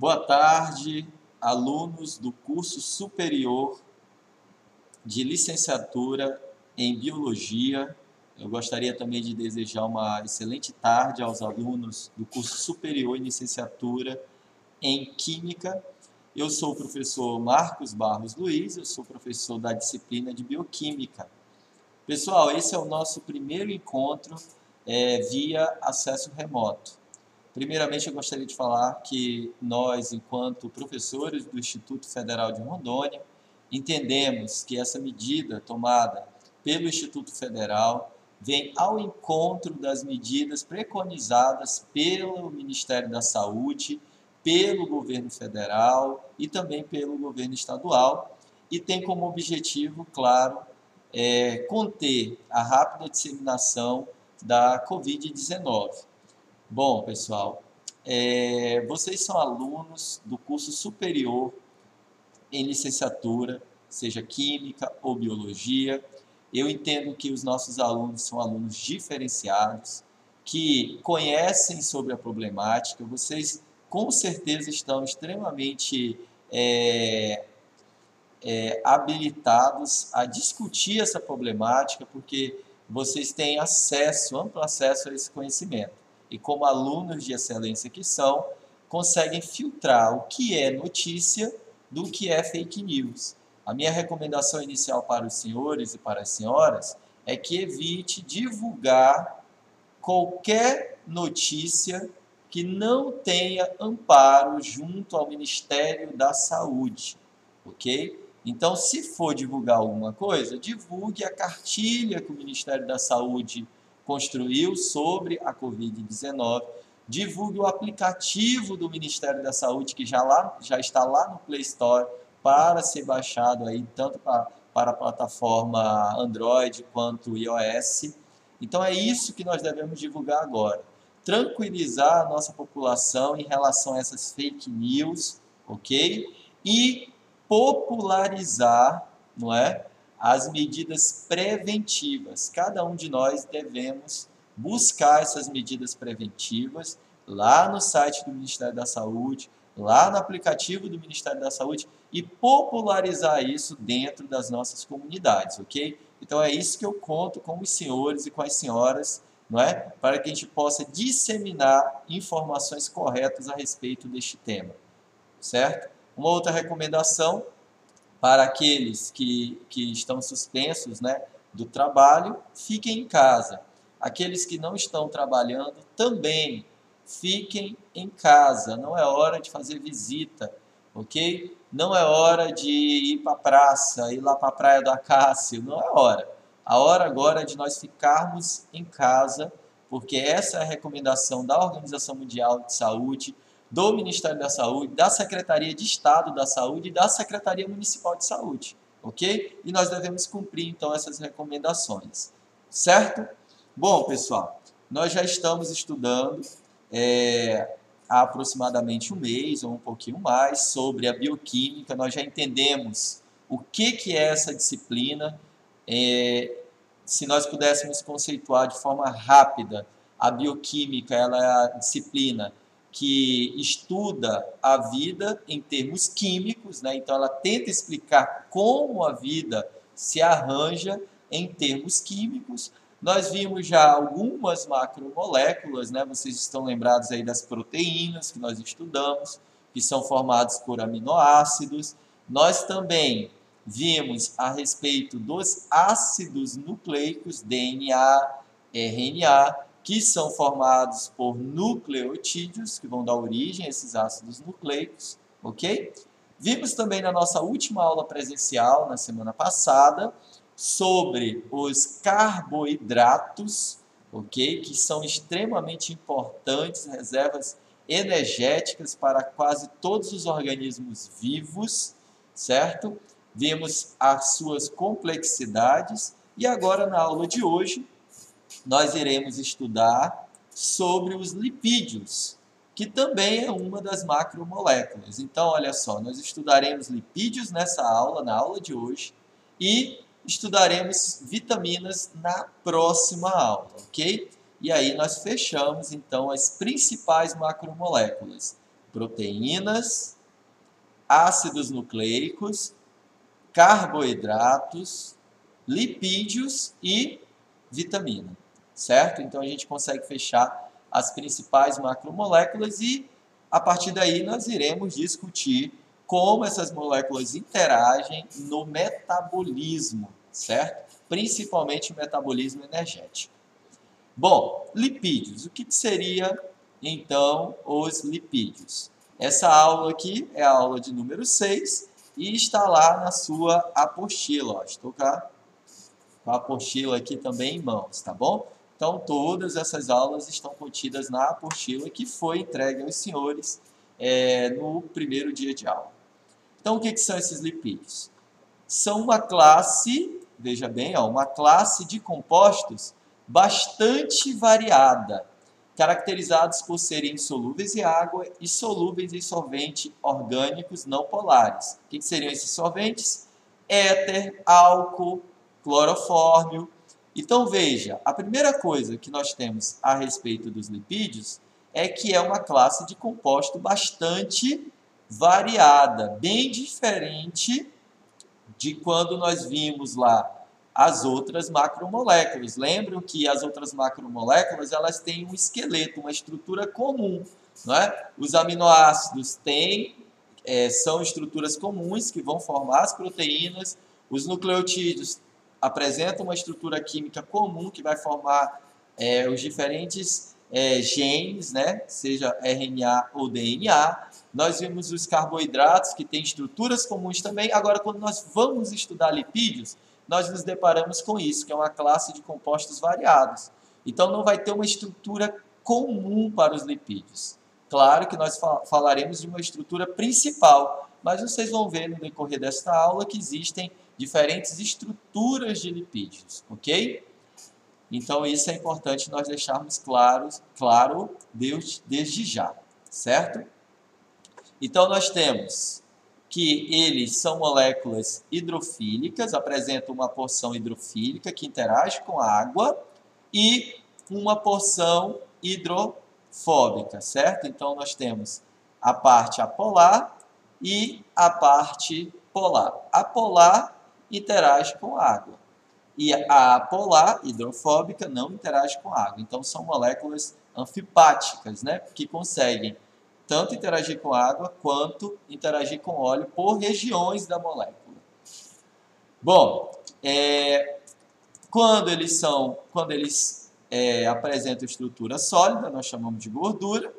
Boa tarde, alunos do curso superior de licenciatura em Biologia. Eu gostaria também de desejar uma excelente tarde aos alunos do curso superior em licenciatura em Química. Eu sou o professor Marcos Barros Luiz, eu sou professor da disciplina de Bioquímica. Pessoal, esse é o nosso primeiro encontro via acesso remoto. Primeiramente, eu gostaria de falar que nós, enquanto professores do Instituto Federal de Rondônia, entendemos que essa medida tomada pelo Instituto Federal vem ao encontro das medidas preconizadas pelo Ministério da Saúde, pelo governo federal e também pelo governo estadual, e tem como objetivo, claro, conter a rápida disseminação da Covid-19. Bom, pessoal, vocês são alunos do curso superior em licenciatura, seja Química ou Biologia. Eu entendo que os nossos alunos são alunos diferenciados, que conhecem sobre a problemática. Vocês, com certeza, estão extremamente habilitados a discutir essa problemática, porque vocês têm amplo acesso a esse conhecimento. E como alunos de excelência que são, conseguem filtrar o que é notícia do que é fake news. A minha recomendação inicial para os senhores e para as senhoras é que evite divulgar qualquer notícia que não tenha amparo junto ao Ministério da Saúde, ok? Então, se for divulgar alguma coisa, divulgue a cartilha que o Ministério da Saúde construiu sobre a Covid-19, divulgue o aplicativo do Ministério da Saúde, que já está lá no Play Store, para ser baixado aí, tanto para a plataforma Android quanto iOS. Então, é isso que nós devemos divulgar agora. Tranquilizar a nossa população em relação a essas fake news, ok? E popularizar, não é, as medidas preventivas. Cada um de nós devemos buscar essas medidas preventivas lá no site do Ministério da Saúde, lá no aplicativo do Ministério da Saúde e popularizar isso dentro das nossas comunidades, ok? Então é isso que eu conto com os senhores e com as senhoras, não é? Para que a gente possa disseminar informações corretas a respeito deste tema, certo? Uma outra recomendação para aqueles que estão suspensos, né, do trabalho, fiquem em casa. Aqueles que não estão trabalhando também fiquem em casa. Não é hora de fazer visita, ok? Não é hora de ir para a praça, ir lá para a Praia do Acácio, não é hora. A hora agora é de nós ficarmos em casa, porque essa é a recomendação da Organização Mundial de Saúde, do Ministério da Saúde, da Secretaria de Estado da Saúde e da Secretaria Municipal de Saúde, ok? E nós devemos cumprir, então, essas recomendações, certo? Bom, pessoal, nós já estamos estudando há aproximadamente um mês ou um pouquinho mais sobre a bioquímica, nós já entendemos o que é essa disciplina. Se nós pudéssemos conceituar de forma rápida, a bioquímica ela é a disciplina que estuda a vida em termos químicos, né? Então ela tenta explicar como a vida se arranja em termos químicos. Nós vimos já algumas macromoléculas, né? Vocês estão lembrados aí das proteínas que nós estudamos, que são formadas por aminoácidos. Nós também vimos a respeito dos ácidos nucleicos, DNA, RNA, que são formados por nucleotídeos, que vão dar origem a esses ácidos nucleicos, ok? Vimos também na nossa última aula presencial, na semana passada, sobre os carboidratos, ok? Que são extremamente importantes, reservas energéticas para quase todos os organismos vivos, certo? Vimos as suas complexidades e agora na aula de hoje nós iremos estudar sobre os lipídios, que também é uma das macromoléculas. Então, olha só, nós estudaremos lipídios nessa aula, na aula de hoje, e estudaremos vitaminas na próxima aula, ok? E aí nós fechamos, então, as principais macromoléculas. proteínas, ácidos nucleicos, carboidratos, lipídios e vitamina, certo? Então a gente consegue fechar as principais macromoléculas e a partir daí nós iremos discutir como essas moléculas interagem no metabolismo, certo? Principalmente o metabolismo energético. Bom, lipídios. O que seria então os lipídios? Essa aula aqui é a aula de número 6 e está lá na sua apostila. Ó. Estou com a apostila aqui também em mãos, tá bom? Então, todas essas aulas estão contidas na apostila que foi entregue aos senhores no primeiro dia de aula. Então, o que são esses lipídios? São uma classe, veja bem, ó, uma classe de compostos bastante variada, caracterizados por serem insolúveis em água e solúveis em solvente orgânicos não polares. O que seriam esses solventes? Éter, álcool, clorofórmio. Então, veja, a primeira coisa que nós temos a respeito dos lipídios é que é uma classe de composto bastante variada, bem diferente de quando nós vimos lá as outras macromoléculas. Lembram que as outras macromoléculas elas têm um esqueleto, uma estrutura comum. Não é? Os aminoácidos são estruturas comuns que vão formar as proteínas. Os nucleotídeos apresentam uma estrutura química comum que vai formar os diferentes genes, né? Seja RNA ou DNA. Nós vimos os carboidratos, que têm estruturas comuns também. Agora, quando nós vamos estudar lipídios, nós nos deparamos com isso, que é uma classe de compostos variados. Então, não vai ter uma estrutura comum para os lipídios. Claro que nós falaremos de uma estrutura principal, mas vocês vão ver no decorrer desta aula que existem diferentes estruturas de lipídios, ok? Então, isso é importante nós deixarmos claro desde já, certo? Então, nós temos que eles são moléculas hidrofílicas, apresentam uma porção hidrofílica que interage com a água e uma porção hidrofóbica, certo? Então, nós temos a parte apolar e a parte polar. A polar interage com a água e a apolar, hidrofóbica, não interage com a água. Então, são moléculas anfipáticas, né? Que conseguem tanto interagir com água quanto interagir com óleo por regiões da molécula. Bom, quando eles apresentam estrutura sólida, nós chamamos de gordura,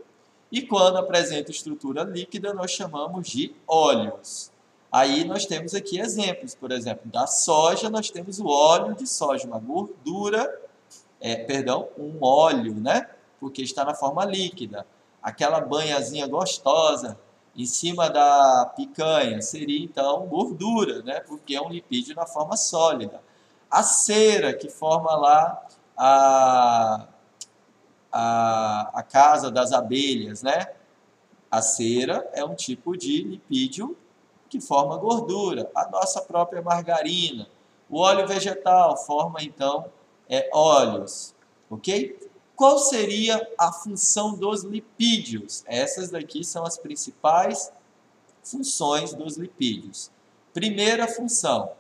e quando apresentam estrutura líquida, nós chamamos de óleos. Aí nós temos aqui exemplos, por exemplo, da soja, nós temos o óleo de soja, uma gordura, um óleo, né? Porque está na forma líquida. Aquela banhazinha gostosa em cima da picanha seria, então, gordura, né? Porque é um lipídio na forma sólida. A cera, que forma lá a casa das abelhas, né? A cera é um tipo de lipídio que forma gordura. A nossa própria margarina. O óleo vegetal forma, então, óleos, ok? Qual seria a função dos lipídios? Essas daqui são as principais funções dos lipídios. Primeira função,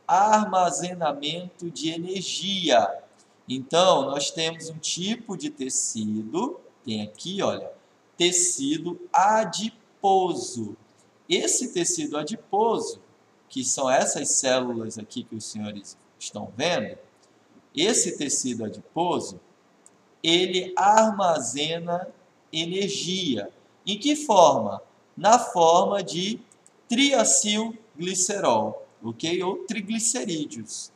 armazenamento de energia. Então, nós temos um tipo de tecido, tem aqui, olha, tecido adiposo. Esse tecido adiposo, que são essas células aqui que os senhores estão vendo, esse tecido adiposo, ele armazena energia. Em que forma? Na forma de triacilglicerol, ok? Ou triglicerídeos.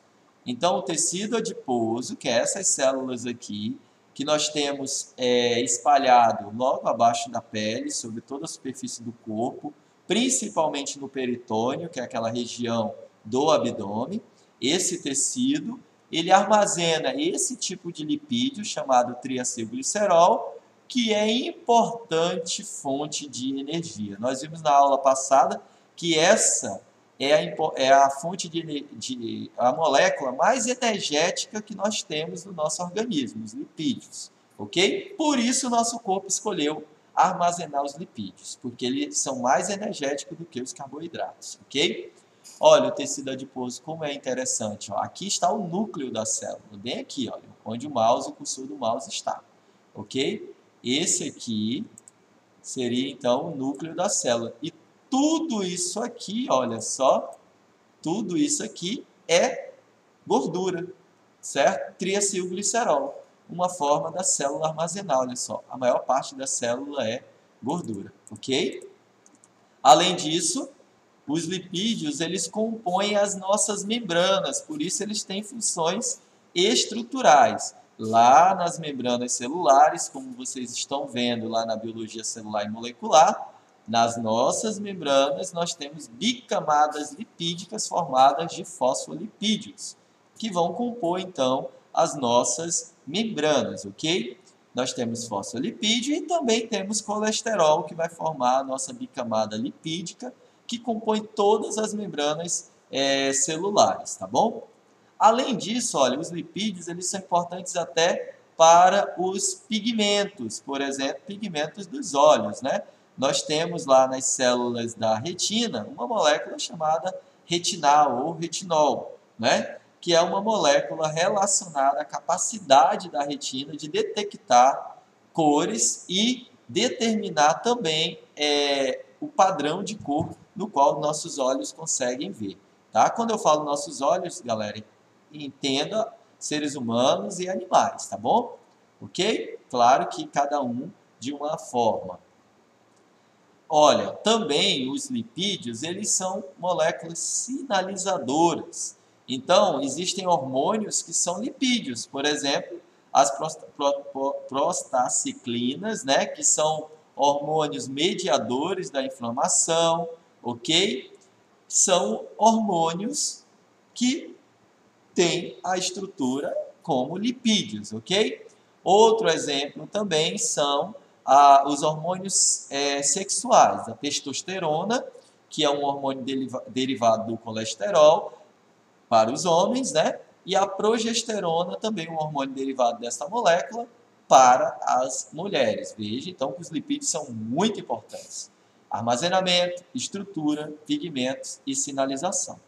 Então, o tecido adiposo, que é essas células aqui, que nós temos espalhado logo abaixo da pele, sobre toda a superfície do corpo, principalmente no peritônio, que é aquela região do abdômen, esse tecido, ele armazena esse tipo de lipídio, chamado triacilglicerol, que é importante fonte de energia. Nós vimos na aula passada que essa é a fonte a molécula mais energética que nós temos no nosso organismo, os lipídios, ok? Por isso o nosso corpo escolheu armazenar os lipídios, porque eles são mais energéticos do que os carboidratos, ok? Olha o tecido adiposo, como é interessante. Ó. Aqui está o núcleo da célula, bem aqui, olha, onde o cursor do mouse está, ok? Esse aqui seria, então, o núcleo da célula. E tudo isso aqui, olha só, tudo isso aqui é gordura, certo? Triacilglicerol, uma forma da célula armazenar, olha só. A maior parte da célula é gordura, ok? Além disso, os lipídios, eles compõem as nossas membranas, por isso eles têm funções estruturais. Lá nas membranas celulares, como vocês estão vendo lá na biologia celular e molecular, nas nossas membranas nós temos bicamadas lipídicas formadas de fosfolipídios, que vão compor, então, as nossas membranas, ok? Nós temos fosfolipídio e também temos colesterol, que vai formar a nossa bicamada lipídica, que compõe todas as membranas celulares, tá bom? Além disso, olha, os lipídios eles são importantes até para os pigmentos, por exemplo, pigmentos dos olhos, né? Nós temos lá nas células da retina uma molécula chamada retinal ou retinol, né? Que é uma molécula relacionada à capacidade da retina de detectar cores e determinar também o padrão de cor no qual nossos olhos conseguem ver. Tá? Quando eu falo nossos olhos, galera, entenda seres humanos e animais, tá bom? Ok? Claro que cada um de uma forma. Olha, também os lipídios, eles são moléculas sinalizadoras. Então, existem hormônios que são lipídios, por exemplo, as prostaciclinas, né, que são hormônios mediadores da inflamação, ok? São hormônios que têm a estrutura como lipídios, ok? Outro exemplo também são os hormônios sexuais, a testosterona, que é um hormônio derivado do colesterol para os homens, né? E a progesterona, também um hormônio derivado dessa molécula, para as mulheres. Veja, então, que os lipídios são muito importantes. Armazenamento, estrutura, pigmentos e sinalização.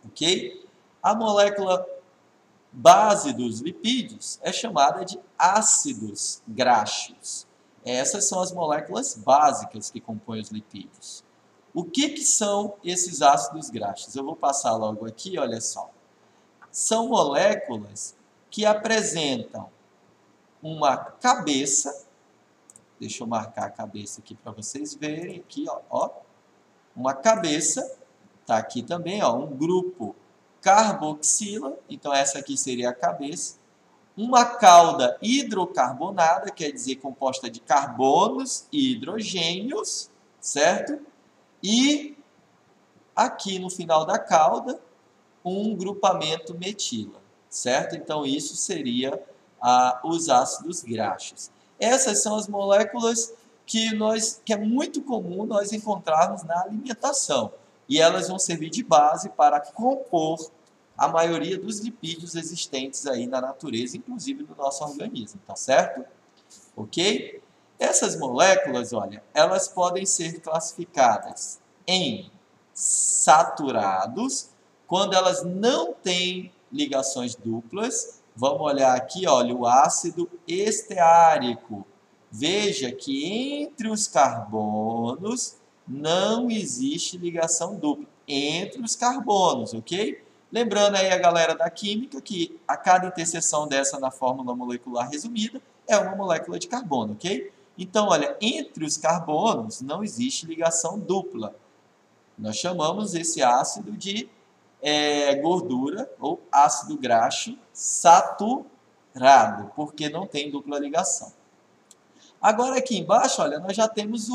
Ok? A molécula base dos lipídios é chamada de ácidos graxos. Essas são as moléculas básicas que compõem os lipídios. O que são esses ácidos graxos? Eu vou passar logo aqui, olha só. São moléculas que apresentam uma cabeça, deixa eu marcar a cabeça aqui para vocês verem, aqui, ó, uma cabeça, tá aqui também, ó, um grupo carboxila, então essa aqui seria a cabeça, uma cauda hidrocarbonada, quer dizer, composta de carbonos e hidrogênios, certo? E aqui no final da cauda, um grupamento metila, certo? Então, isso seria os ácidos graxos. Essas são as moléculas que é muito comum nós encontrarmos na alimentação. E elas vão servir de base para compor a maioria dos lipídios existentes aí na natureza, inclusive no nosso organismo, tá certo? Ok? Essas moléculas, olha, elas podem ser classificadas em saturados, quando elas não têm ligações duplas. Vamos olhar aqui, olha, o ácido esteárico. Veja que entre os carbonos não existe ligação dupla. Entre os carbonos, ok? Lembrando aí a galera da química que a cada interseção dessa na fórmula molecular resumida é uma molécula de carbono, ok? Então, olha, entre os carbonos não existe ligação dupla. Nós chamamos esse ácido de gordura ou ácido graxo saturado, porque não tem dupla ligação. Agora aqui embaixo, olha, nós já temos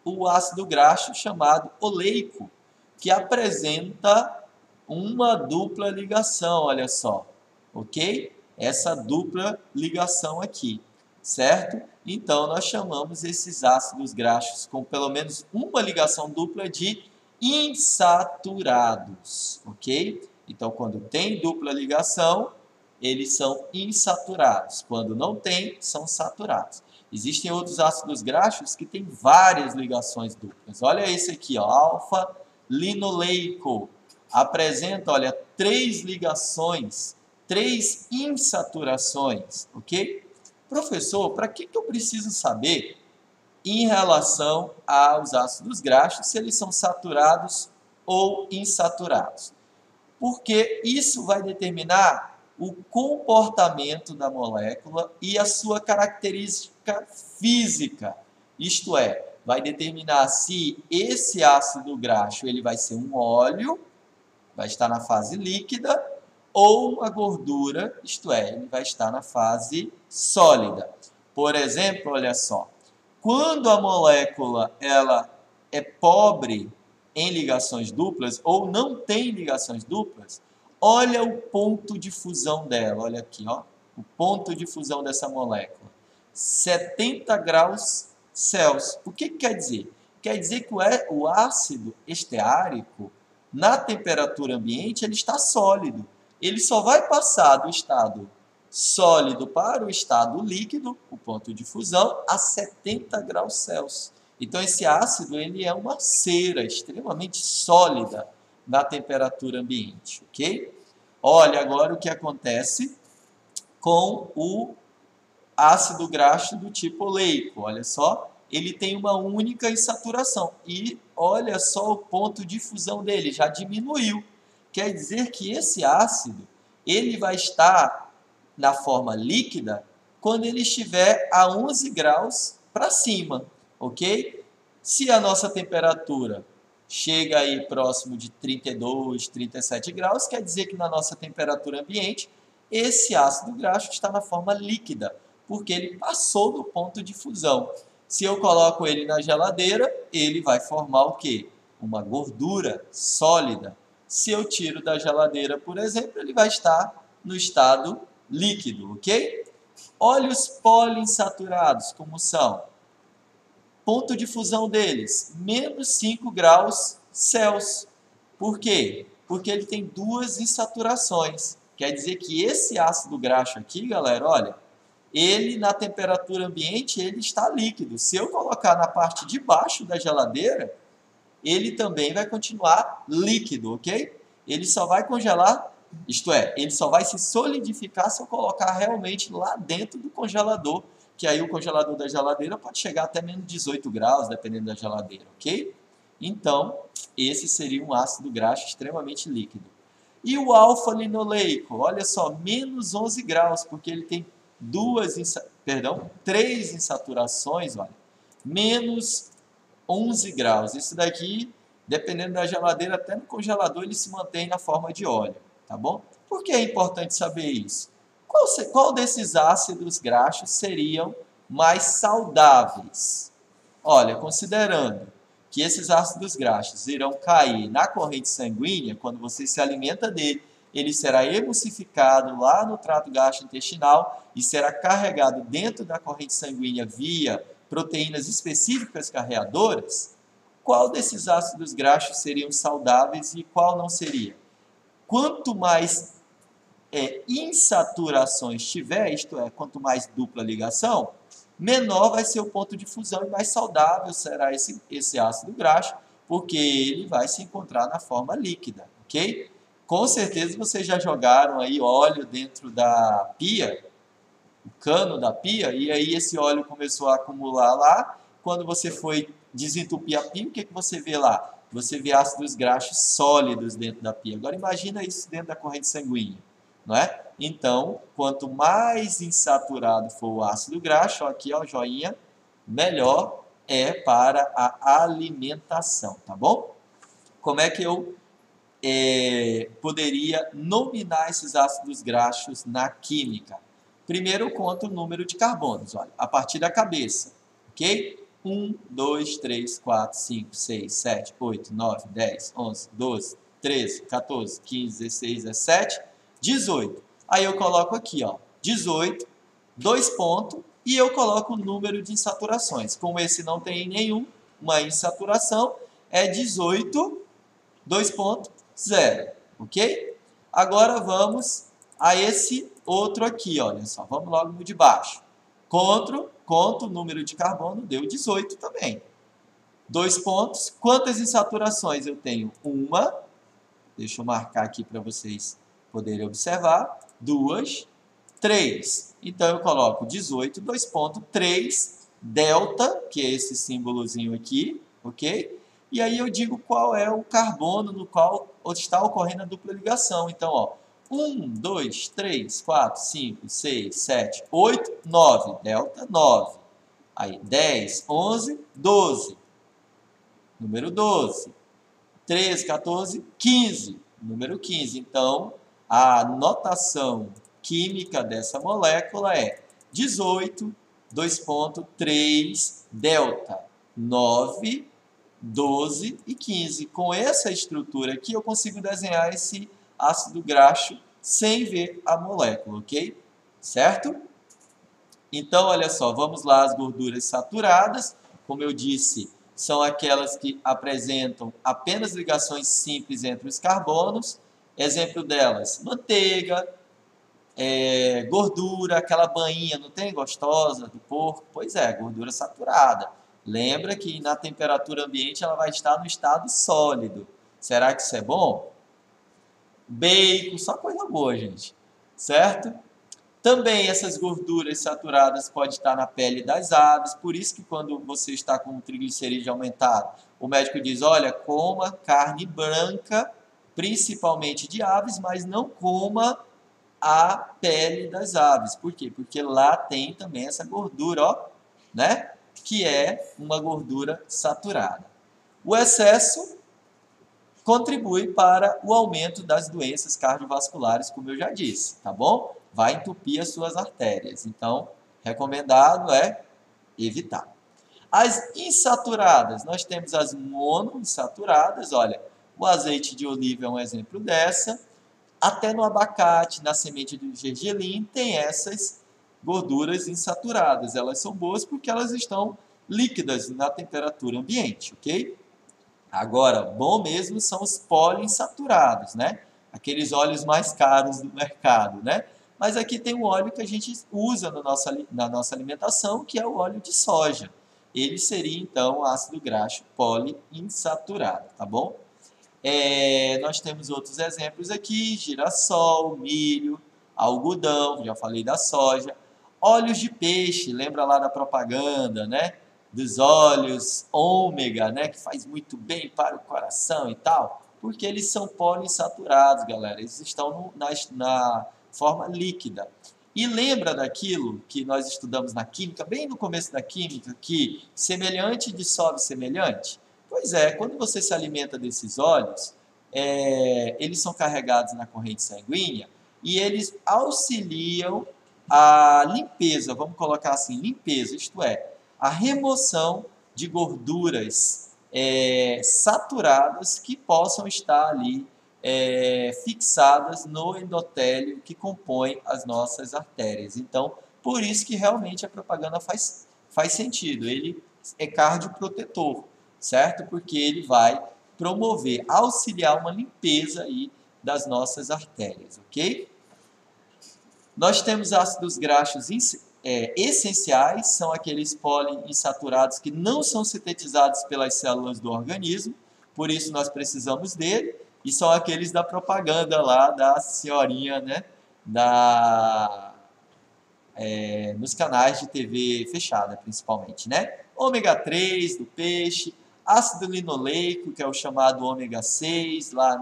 o ácido graxo chamado oleico, que apresenta uma dupla ligação, olha só, ok? Essa dupla ligação aqui, certo? Então, nós chamamos esses ácidos graxos com pelo menos uma ligação dupla de insaturados, ok? Então, quando tem dupla ligação, eles são insaturados. Quando não tem, são saturados. Existem outros ácidos graxos que têm várias ligações duplas. Olha esse aqui, ó, alfa-linoleico. Apresenta, olha, 3 ligações, 3 insaturações, ok? Professor, para que eu preciso saber em relação aos ácidos graxos se eles são saturados ou insaturados? Porque isso vai determinar o comportamento da molécula e a sua característica física. Isto é, vai determinar se esse ácido graxo ele vai ser um óleo, vai estar na fase líquida, ou uma gordura, isto é, ele vai estar na fase sólida. Por exemplo, olha só, quando a molécula ela é pobre em ligações duplas ou não tem ligações duplas, olha o ponto de fusão dela, olha aqui, ó, o ponto de fusão dessa molécula, 70 graus Celsius. O que quer dizer? Quer dizer que o ácido esteárico, na temperatura ambiente, ele está sólido. Ele só vai passar do estado sólido para o estado líquido, o ponto de fusão, a 70 graus Celsius. Então, esse ácido ele é uma cera extremamente sólida na temperatura ambiente, ok? Olha agora o que acontece com o ácido graxo do tipo oleico. Olha só, ele tem uma única insaturação e olha só o ponto de fusão dele, já diminuiu. Quer dizer que esse ácido ele vai estar na forma líquida quando ele estiver a 11 graus para cima, ok? Se a nossa temperatura chega aí próximo de 32, 37 graus, quer dizer que na nossa temperatura ambiente, esse ácido graxo está na forma líquida, porque ele passou do ponto de fusão. Se eu coloco ele na geladeira, ele vai formar o quê? Uma gordura sólida. Se eu tiro da geladeira, por exemplo, ele vai estar no estado líquido, ok? Óleos poliinsaturados, como são? Ponto de fusão deles, menos 5 graus Celsius. Por quê? Porque ele tem 2 insaturações. Quer dizer que esse ácido graxo aqui, galera, olha, ele na temperatura ambiente ele está líquido. Se eu colocar na parte de baixo da geladeira, ele também vai continuar líquido, ok? Ele só vai congelar, isto é, ele só vai se solidificar se eu colocar realmente lá dentro do congelador, que aí o congelador da geladeira pode chegar até menos 18 graus, dependendo da geladeira, ok? Então, esse seria um ácido graxo extremamente líquido. E o alfa-linoleico, olha só, menos 11 graus, porque ele tem 3 insaturações, olha, menos 11 graus. Isso daqui, dependendo da geladeira, até no congelador ele se mantém na forma de óleo, tá bom? Por que é importante saber isso? Qual desses ácidos graxos seriam mais saudáveis? Olha, considerando que esses ácidos graxos irão cair na corrente sanguínea, quando você se alimenta dele, ele será emulsificado lá no trato gastrointestinal e será carregado dentro da corrente sanguínea via proteínas específicas carreadoras. Qual desses ácidos graxos seriam saudáveis e qual não seria? Quanto mais insaturações tiver, isto é, quanto mais dupla ligação, menor vai ser o ponto de fusão e mais saudável será esse ácido graxo, porque ele vai se encontrar na forma líquida, ok? Com certeza vocês já jogaram aí óleo dentro da pia, o cano da pia, e aí esse óleo começou a acumular lá. Quando você foi desentupir a pia, o que você vê lá? Você vê ácidos graxos sólidos dentro da pia. Agora imagina isso dentro da corrente sanguínea, não é? Então, quanto mais insaturado for o ácido graxo, ó, aqui ó, joinha, melhor é para a alimentação, tá bom? Como é que eu poderia nominar esses ácidos graxos na química? Primeiro eu conto o número de carbonos, olha, a partir da cabeça, ok? 1, 2, 3, 4, 5, 6, 7, 8, 9, 10, 11, 12, 13, 14, 15, 16, 17, 18. Aí eu coloco aqui, ó, 18, 2 pontos, e eu coloco o número de insaturações. Como esse não tem nenhuma insaturação, é 18, 2 pontos, 0, ok? Agora vamos a esse outro aqui, olha só, vamos logo no de baixo. Conto conta o número de carbono, deu 18 também. 2 pontos. Quantas insaturações eu tenho? Uma. Deixa eu marcar aqui para vocês poderem observar. 2, 3. Então, eu coloco 18, 2 pontos, 3, delta, que é esse símbolozinho aqui, ok? E aí eu digo qual é o carbono no qual está ocorrendo a dupla ligação. Então, ó, 1, 2, 3, 4, 5, 6, 7, 8, 9. Delta, 9. Aí, 10, 11, 12. Número 12. 13, 14, 15. Número 15. Então, a notação química dessa molécula é 18, 2,3, delta, 9, 12 e 15. Com essa estrutura aqui, eu consigo desenhar esse ácido graxo sem ver a molécula, ok? Certo? Então, olha só, vamos lá as gorduras saturadas. Como eu disse, são aquelas que apresentam apenas ligações simples entre os carbonos. Exemplo delas, manteiga, gordura, aquela banhinha, não tem gostosa do porco? Pois é, gordura saturada. Lembra que na temperatura ambiente ela vai estar no estado sólido. Será que isso é bom? Bacon, só coisa boa, gente. Certo? Também essas gorduras saturadas podem estar na pele das aves, por isso que quando você está com o triglicerídeo aumentado, o médico diz, olha, coma carne branca, principalmente de aves, mas não coma a pele das aves. Por quê? Porque lá tem também essa gordura, ó, né? Que é uma gordura saturada. O excesso contribui para o aumento das doenças cardiovasculares, como eu já disse, tá bom? Vai entupir as suas artérias. Então, recomendado é evitar. As insaturadas, nós temos as monoinsaturadas, olha, o azeite de oliva é um exemplo dessa. Até no abacate, na semente do gergelim, tem essas gorduras insaturadas. Elas são boas porque elas estão líquidas na temperatura ambiente, ok? Agora, bom mesmo são os poliinsaturados, né? Aqueles óleos mais caros do mercado, né? Mas aqui tem um óleo que a gente usa na nossa alimentação, que é o óleo de soja. Ele seria, então, ácido graxo poliinsaturado, tá bom? Nós temos outros exemplos aqui, girassol, milho, algodão, já falei da soja. Óleos de peixe, lembra lá da propaganda, né? Dos óleos ômega, né? Que faz muito bem para o coração e tal. Porque eles são poliinsaturados, galera. Eles estão na forma líquida. E lembra daquilo que nós estudamos na química, bem no começo da química, que semelhante dissolve semelhante? Pois é, quando você se alimenta desses óleos, eles são carregados na corrente sanguínea e eles auxiliam a limpeza, vamos colocar assim, limpeza, isto é, a remoção de gorduras saturadas que possam estar ali fixadas no endotélio que compõe as nossas artérias. Então, por isso que realmente a propaganda faz sentido. Ele é cardioprotetor, certo? Porque ele vai promover, auxiliar uma limpeza aí das nossas artérias, ok? Nós temos ácidos graxos essenciais, são aqueles poliinsaturados que não são sintetizados pelas células do organismo, por isso nós precisamos dele, e são aqueles da propaganda lá da senhorinha, né? Nos canais de TV fechada, principalmente, né? Ômega 3 do peixe, ácido linoleico, que é o chamado ômega 6, lá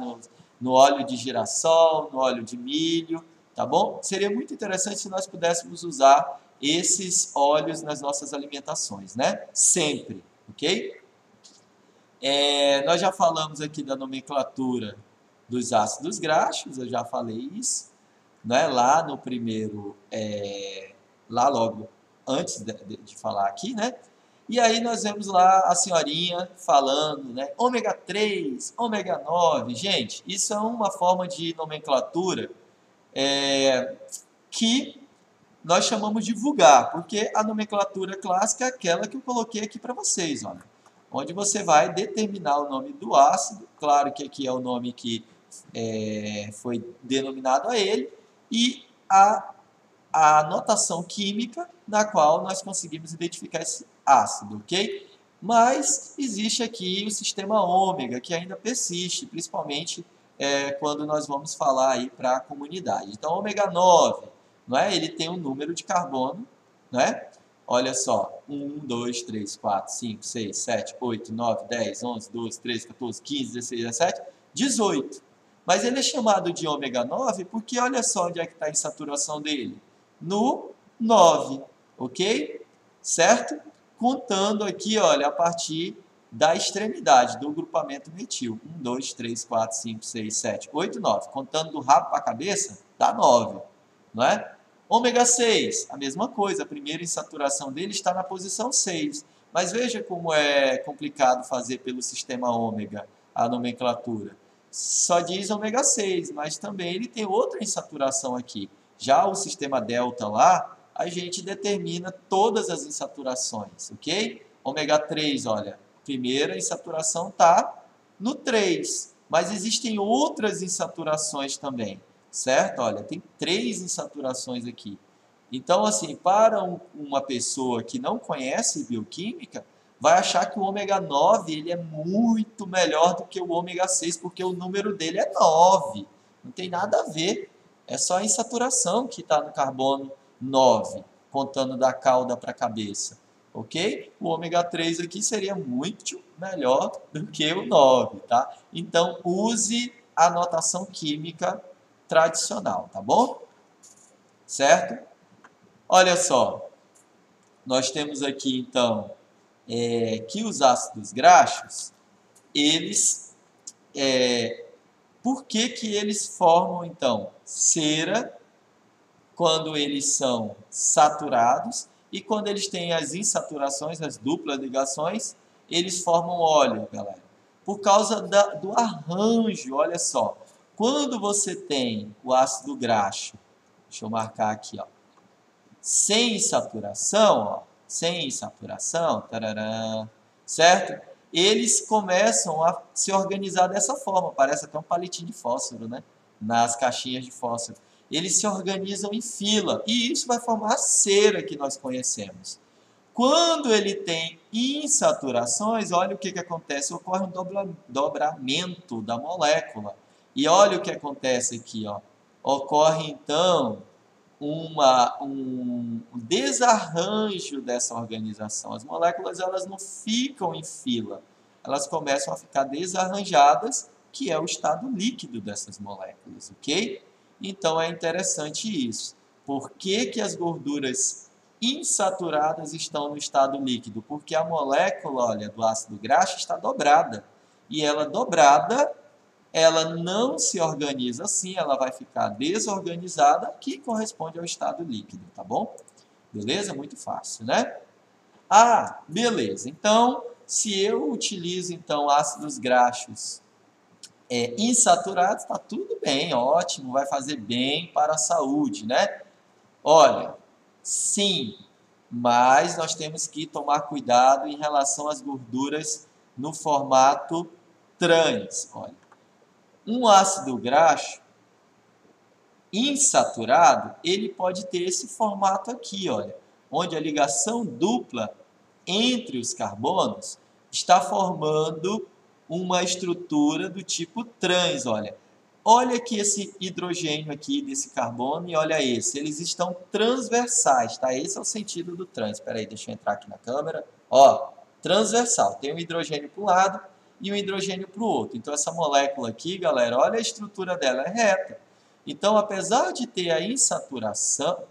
no óleo de girassol, no óleo de milho, tá bom? Seria muito interessante se nós pudéssemos usar esses óleos nas nossas alimentações, né? Sempre, ok? Nós já falamos aqui da nomenclatura dos ácidos graxos, eu já falei isso, né? Lá no primeiro, lá logo antes de falar aqui, né? E aí nós vemos lá a senhorinha falando, né? Ômega 3, ômega 9. Gente, isso é uma forma de nomenclatura que nós chamamos de vulgar, porque a nomenclatura clássica é aquela que eu coloquei aqui para vocês, olha, onde você vai determinar o nome do ácido, claro que aqui é o nome que foi denominado a ele, e a a notação química na qual nós conseguimos identificar esse ácido, ok? Mas existe aqui o sistema ômega, que ainda persiste, principalmente quando nós vamos falar aí para a comunidade. Então, ômega 9, não é? Ele tem um número de carbono, não é? Olha só, 1, 2, 3, 4, 5, 6, 7, 8, 9, 10, 11, 12, 13, 14, 15, 16, 17, 18. Mas ele é chamado de ômega 9 porque olha só onde é que está a insaturação dele. No 9, ok? Certo? Contando aqui, olha, a partir da extremidade do grupamento metil. 1, 2, 3, 4, 5, 6, 7, 8, 9. Contando do rabo para a cabeça, dá 9, não é? Ômega 6, a mesma coisa. A primeira insaturação dele está na posição 6. Mas veja como é complicado fazer pelo sistema ômega a nomenclatura. Só diz ômega 6, mas também ele tem outra insaturação aqui. Já o sistema delta lá, a gente determina todas as insaturações, ok? Ômega 3, olha, primeira insaturação está no 3, mas existem outras insaturações também, certo? Olha, tem 3 insaturações aqui. Então, assim, para uma pessoa que não conhece bioquímica, vai achar que o ômega 9 ele é muito melhor do que o ômega 6, porque o número dele é 9. Não tem nada a ver. É só a insaturação que está no carbono 9, contando da cauda para a cabeça. Ok? O ômega 3 aqui seria muito melhor do que o 9, tá? Então, use a notação química tradicional, tá bom? Certo? Olha só, nós temos aqui, então, que os ácidos graxos, eles, por que eles formam, então, cera quando eles são saturados e quando eles têm as insaturações, as duplas ligações, eles formam óleo, galera. Por causa do arranjo, olha só. Quando você tem o ácido graxo, deixa eu marcar aqui, ó, sem insaturação, tarará, certo? Eles começam a se organizar dessa forma, parece até um palitinho de fósforo, né? Nas caixinhas de fósforo. Eles se organizam em fila, e isso vai formar a cera que nós conhecemos. Quando ele tem insaturações, olha o que acontece, ocorre um dobramento da molécula. E olha o que acontece aqui, ó. Ocorre, então, um desarranjo dessa organização. As moléculas elas não ficam em fila, elas começam a ficar desarranjadas, que é o estado líquido dessas moléculas, ok? Então é interessante isso. Por que as gorduras insaturadas estão no estado líquido? Porque a molécula, olha, do ácido graxo está dobrada. E ela dobrada, ela não se organiza assim, ela vai ficar desorganizada, que corresponde ao estado líquido, tá bom? Beleza? Muito fácil, né? Ah, beleza. Então, se eu utilizo, então, ácidos graxos insaturados, tá tudo bem, ótimo, vai fazer bem para a saúde, né? Olha, sim, mas nós temos que tomar cuidado em relação às gorduras no formato trans. Olha, um ácido graxo insaturado, ele pode ter esse formato aqui, olha, onde a ligação dupla entre os carbonos está formando uma estrutura do tipo trans, olha. Olha aqui esse hidrogênio aqui desse carbono e olha esse, eles estão transversais, tá? Esse é o sentido do trans. Espera aí, deixa eu entrar aqui na câmera. Ó, transversal, tem um hidrogênio para um lado e um hidrogênio para o outro. Então essa molécula aqui, galera, olha a estrutura dela, é reta. Então, apesar de ter a insaturação,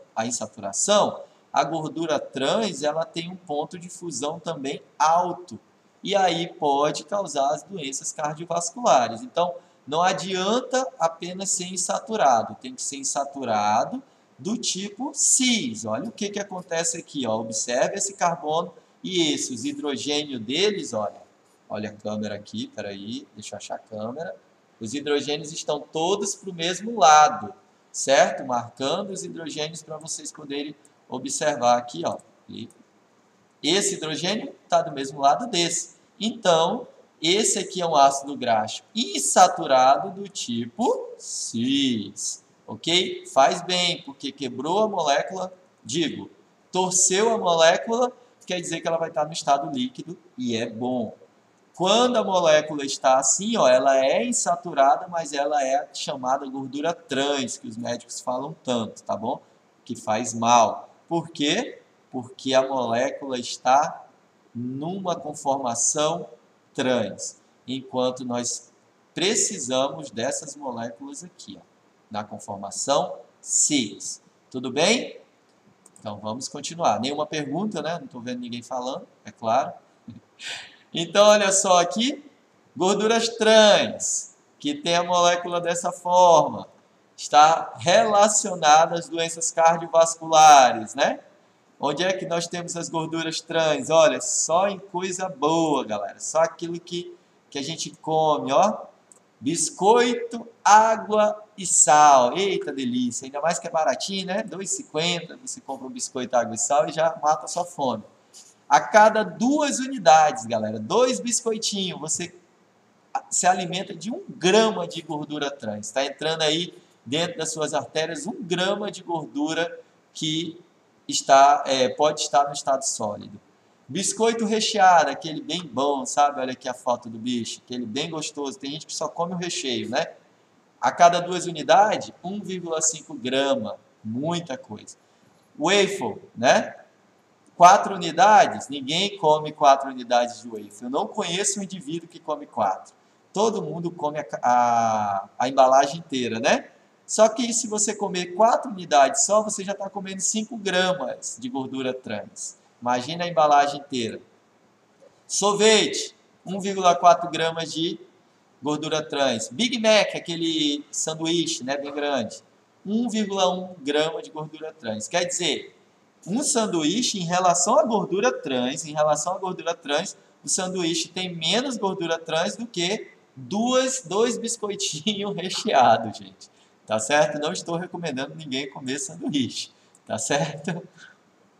a gordura trans ela tem um ponto de fusão também alto. E aí pode causar as doenças cardiovasculares. Então, não adianta apenas ser insaturado, tem que ser insaturado do tipo cis. Olha o que acontece aqui, ó. Observe esse carbono e esse, os hidrogênios deles, olha a câmera aqui, peraí, deixa eu achar a câmera. Os hidrogênios estão todos para o mesmo lado, certo? Marcando os hidrogênios para vocês poderem observar aqui, ó. E esse hidrogênio está do mesmo lado desse. Então, esse aqui é um ácido graxo insaturado do tipo cis. ok? Faz bem, porque quebrou a molécula, digo, torceu a molécula, quer dizer que ela vai estar no estado líquido e é bom. Quando a molécula está assim, ó, ela é insaturada, mas ela é a chamada gordura trans, que os médicos falam tanto, tá bom? Que faz mal. Por quê? Porque a molécula está numa conformação trans, enquanto nós precisamos dessas moléculas aqui, ó, na conformação cis. Tudo bem? Então vamos continuar. Nenhuma pergunta, né? Não estou vendo ninguém falando, é claro. Então, olha só aqui, gorduras trans, que tem a molécula dessa forma, está relacionada às doenças cardiovasculares, né? Onde é que nós temos as gorduras trans? Olha, só em coisa boa, galera. Só aquilo que a gente come, ó. Biscoito, água e sal. Eita delícia, ainda mais que é baratinho, né? R$ 2,50, você compra um biscoito, água e sal e já mata a sua fome. A cada 2 unidades, galera, 2 biscoitinhos, você se alimenta de 1 grama de gordura trans. Está entrando aí dentro das suas artérias 1 grama de gordura que pode estar no estado sólido. Biscoito recheado, aquele bem bom, sabe? Olha aqui a foto do bicho, aquele bem gostoso. Tem gente que só come o recheio, né? A cada 2 unidades, 1,5 grama. Muita coisa. Waffle, né? 4 unidades, ninguém come 4 unidades de waffle. Eu não conheço um indivíduo que come 4. Todo mundo come a embalagem inteira, né? Só que se você comer 4 unidades só, você já está comendo 5 gramas de gordura trans. Imagina a embalagem inteira. Sorvete, 1,4 gramas de gordura trans. Big Mac, aquele sanduíche, né, bem grande, 1,1 grama de gordura trans. Quer dizer, um sanduíche em relação à gordura trans, o sanduíche tem menos gordura trans do que 2 biscoitinhos recheados, gente. Tá certo? Não estou recomendando ninguém comer sanduíche. Tá certo?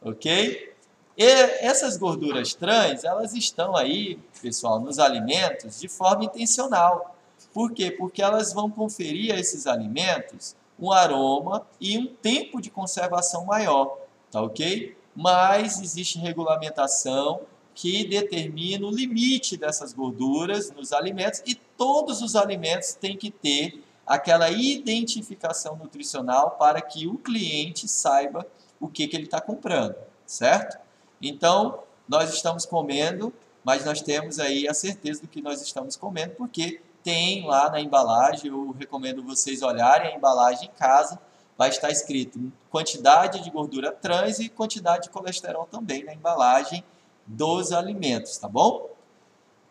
Ok? E essas gorduras trans, elas estão aí, pessoal, nos alimentos de forma intencional. Por quê? Porque elas vão conferir a esses alimentos um aroma e um tempo de conservação maior. Tá ok? Mas existe regulamentação que determina o limite dessas gorduras nos alimentos e todos os alimentos têm que ter aquela identificação nutricional para que o cliente saiba o que ele está comprando, certo? Então, nós estamos comendo, mas nós temos aí a certeza do que nós estamos comendo, porque tem lá na embalagem, eu recomendo vocês olharem a embalagem em casa, vai estar escrito quantidade de gordura trans e quantidade de colesterol também na embalagem dos alimentos, tá bom?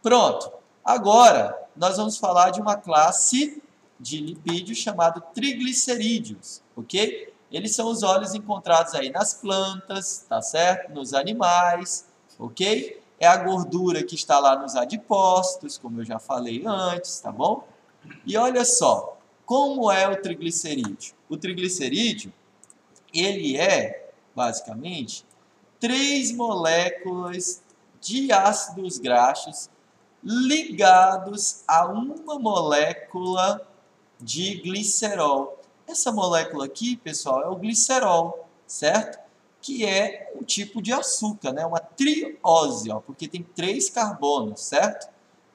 Pronto. Agora, nós vamos falar de uma classe de lipídios chamado triglicerídeos, ok? Eles são os óleos encontrados aí nas plantas, tá certo? Nos animais, ok? É a gordura que está lá nos adipócitos, como eu já falei antes, tá bom? E olha só, como é o triglicerídeo? O triglicerídeo, ele é, basicamente, 3 moléculas de ácidos graxos ligados a uma molécula de glicerol. Essa molécula aqui, pessoal, é o glicerol, certo? Que é um tipo de açúcar, né? Uma triose, ó, porque tem 3 carbonos, certo?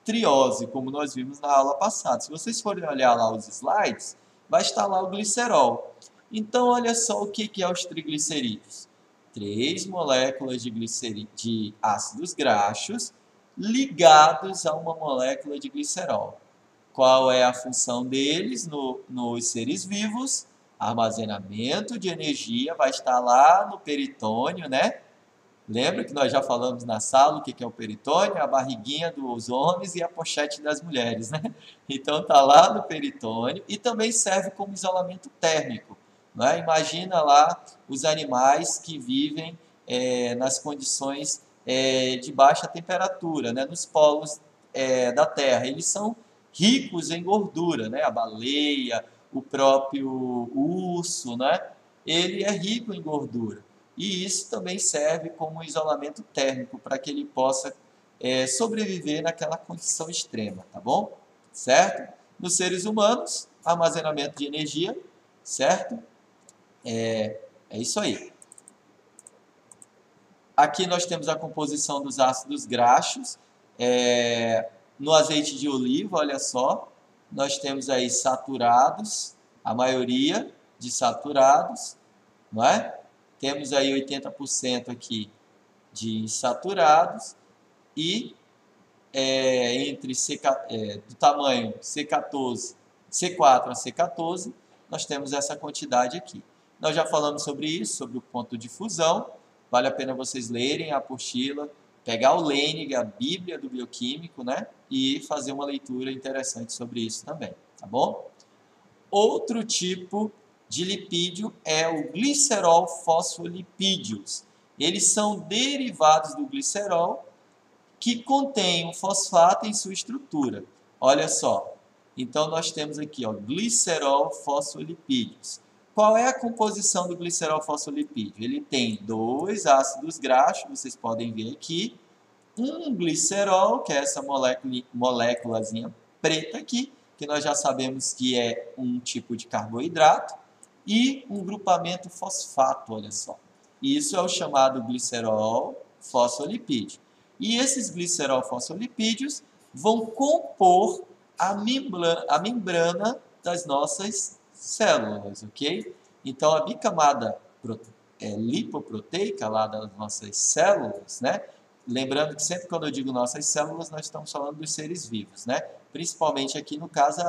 Triose, como nós vimos na aula passada. Se vocês forem olhar lá os slides, vai estar lá o glicerol. Então, olha só o que é os triglicerídeos. 3 moléculas de ácidos graxos ligados a uma molécula de glicerol. Qual é a função deles nos seres vivos? Armazenamento de energia, vai estar lá no peritônio, né? Lembra que nós já falamos na sala o que é o peritônio? A barriguinha dos homens e a pochete das mulheres, né? Então está lá no peritônio e também serve como isolamento térmico. Né? Imagina lá os animais que vivem nas condições de baixa temperatura, né? Nos polos da Terra. Eles são ricos em gordura, né? A baleia, o próprio urso, né? Ele é rico em gordura. E isso também serve como isolamento térmico para que ele possa sobreviver naquela condição extrema, tá bom? Certo? Nos seres humanos, armazenamento de energia, certo? É isso aí. Aqui nós temos a composição dos ácidos graxos. No azeite de oliva, olha só, nós temos aí saturados, a maioria de saturados, não é? Temos aí 80% aqui de insaturados e do tamanho C4 a C14, nós temos essa quantidade aqui. Nós já falamos sobre isso, sobre o ponto de fusão. Vale a pena vocês lerem a apostila, pegar o Lehnig, a Bíblia do bioquímico, né? E fazer uma leitura interessante sobre isso também, tá bom? Outro tipo de lipídio é o glicerol fosfolipídios. Eles são derivados do glicerol que contém um fosfato em sua estrutura. Olha só. Então, nós temos aqui, ó, glicerol fosfolipídios. Qual é a composição do glicerol fosfolipídio? Ele tem 2 ácidos graxos, vocês podem ver aqui. Um glicerol, que é essa moléculazinha preta aqui, que nós já sabemos que é um tipo de carboidrato. E um grupamento fosfato, olha só. Isso é o chamado glicerol fosfolipídio. E esses glicerol fosfolipídios vão compor a membrana das nossas células, ok? Então, a bicamada lipoproteica lá das nossas células, né? Lembrando que sempre quando eu digo nossas células, nós estamos falando dos seres vivos, né? Principalmente aqui no caso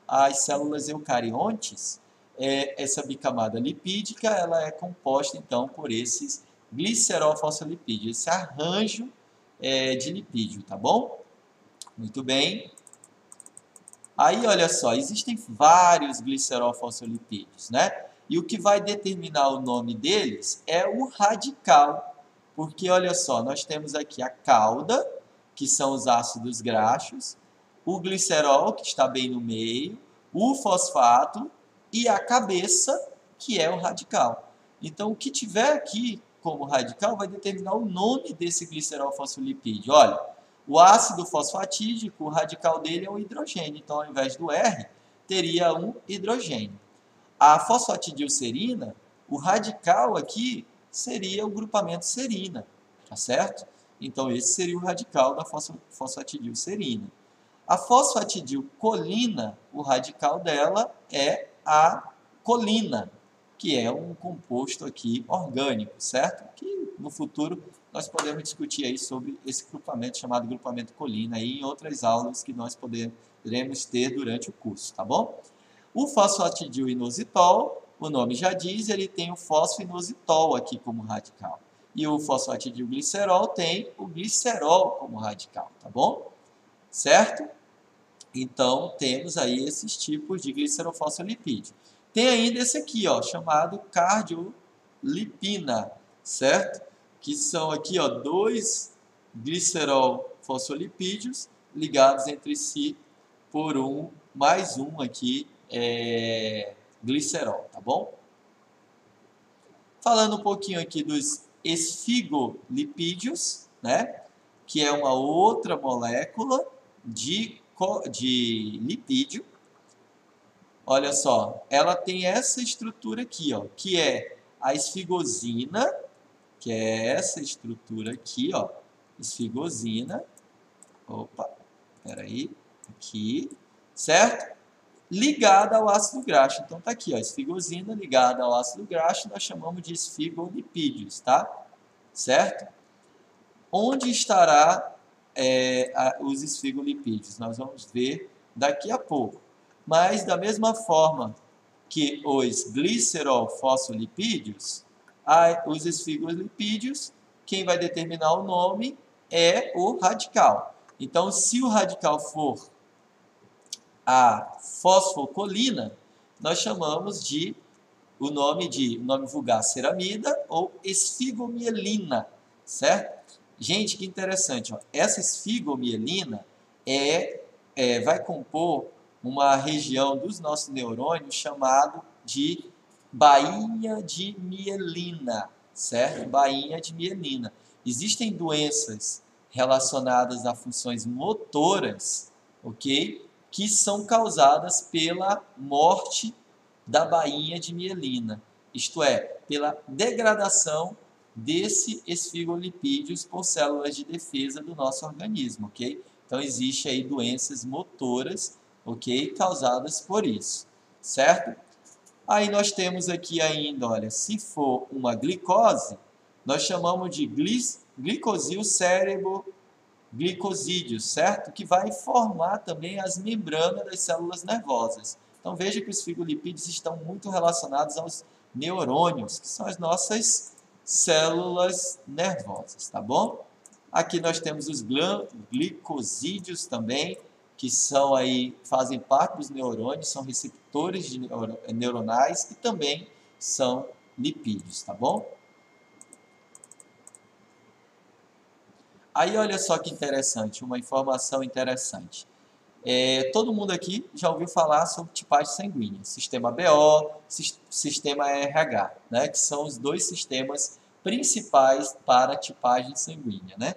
as células eucariontes, essa bicamada lipídica, ela é composta então por esses glicerol fosfolipídios, esse arranjo de lipídio, tá bom? Muito bem. Aí, olha só, existem vários glicerol fosfolipídios, né? E o que vai determinar o nome deles é o radical. Porque, olha só, nós temos aqui a cauda, que são os ácidos graxos, o glicerol, que está bem no meio, o fosfato e a cabeça, que é o radical. Então, o que tiver aqui como radical vai determinar o nome desse glicerol fosfolipídio. Olha, o ácido fosfatídico, o radical dele é um hidrogênio. Então, ao invés do R, teria um hidrogênio. A fosfatidilcerina, o radical aqui seria o grupamento serina, tá certo? Então, esse seria o radical da fosfatidilcerina. A fosfatidilcolina, o radical dela é a colina, que é um composto aqui orgânico, certo? Que no futuro nós podemos discutir aí sobre esse grupamento chamado grupamento colina aí em outras aulas que nós poderemos ter durante o curso, tá bom? O fosfatidilinositol, o nome já diz, ele tem o fosfoinositol aqui como radical. E o fosfatidilglicerol tem o glicerol como radical, tá bom? Certo? Então, temos aí esses tipos de glicerofosfolipídio. Tem ainda esse aqui, ó, chamado cardiolipina, certo? Que são aqui, ó, 2 glicerol fosfolipídios ligados entre si por mais um aqui, glicerol, tá bom? Falando um pouquinho aqui dos esfigolipídios, né? Que é uma outra molécula de lipídio. Olha só, ela tem essa estrutura aqui, ó, que é a esfigosina, que é essa estrutura aqui, ó, esfigosina. Opa, peraí, aqui, certo? Ligada ao ácido graxo. Então tá aqui, ó, esfigosina ligada ao ácido graxo, nós chamamos de esfigolipídios, tá? Certo? Onde estará os esfigolipídios? Nós vamos ver daqui a pouco. Mas, da mesma forma que os glicerol fosfolipídios, os esfigolipídios, quem vai determinar o nome é o radical. Então, se o radical for a fosfocolina, nós chamamos de o nome vulgar ceramida ou esfigomielina, certo? Gente, que interessante, ó. Essa esfigomielina vai compor uma região dos nossos neurônios chamado de bainha de mielina, certo? Bainha de mielina. Existem doenças relacionadas a funções motoras, ok? Que são causadas pela morte da bainha de mielina, isto é, pela degradação desse esfigolipídios por células de defesa do nosso organismo, ok? Então, existe aí doenças motoras, ok? Causadas por isso, certo? Aí nós temos aqui ainda, olha, se for uma glicose, nós chamamos de glicosil cérebro glicosídeos, certo? Que vai formar também as membranas das células nervosas. Então veja que os fosfolipídios estão muito relacionados aos neurônios, que são as nossas células nervosas, tá bom? Aqui nós temos os glicosídeos também, que são aí, fazem parte dos neurônios, são receptores neuronais e também são lipídios, tá bom? Aí olha só que interessante, uma informação interessante. Todo mundo aqui já ouviu falar sobre tipagem sanguínea, sistema BO, sistema RH, né, que são os dois sistemas principais para a tipagem sanguínea, né?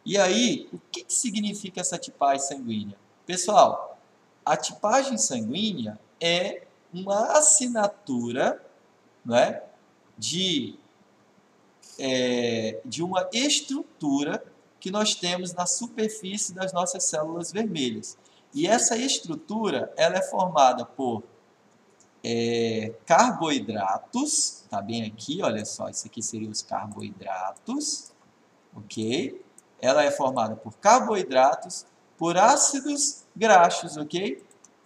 E aí, o que significa essa tipagem sanguínea? Pessoal, a tipagem sanguínea é uma assinatura, né, de uma estrutura que nós temos na superfície das nossas células vermelhas. E essa estrutura ela é formada por carboidratos, tá bem aqui, olha só, isso aqui seriam os carboidratos, ok? Ela é formada por carboidratos, por ácidos graxos, ok?